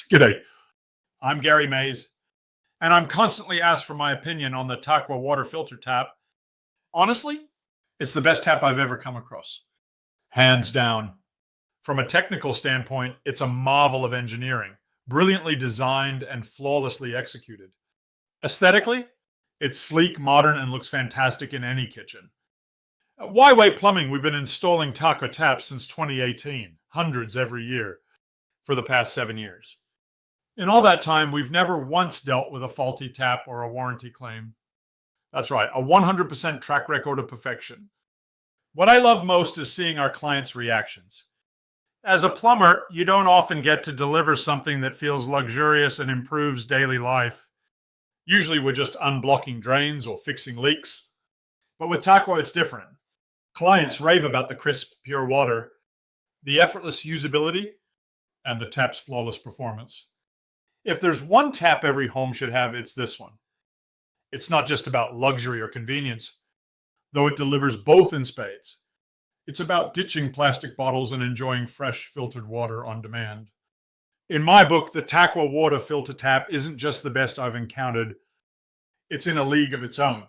G'day, I'm Gary Mays, and I'm constantly asked for my opinion on the Taqua water filter tap. Honestly, it's the best tap I've ever come across. Hands down. From a technical standpoint, it's a marvel of engineering, brilliantly designed and flawlessly executed. Aesthetically, it's sleek, modern, and looks fantastic in any kitchen. At Whywait Plumbing, we've been installing Taqua taps since 2018, hundreds every year, for the past 7 years. In all that time, we've never once dealt with a faulty tap or a warranty claim. That's right, a 100% track record of perfection. What I love most is seeing our clients' reactions. As a plumber, you don't often get to deliver something that feels luxurious and improves daily life. Usually we're just unblocking drains or fixing leaks. But with Taqua, it's different. Clients rave about the crisp, pure water, the effortless usability, and the tap's flawless performance. If there's one tap every home should have, it's this one. It's not just about luxury or convenience, though it delivers both in spades. It's about ditching plastic bottles and enjoying fresh, filtered water on demand. In my book, the Taqua water filter tap isn't just the best I've encountered. It's in a league of its own.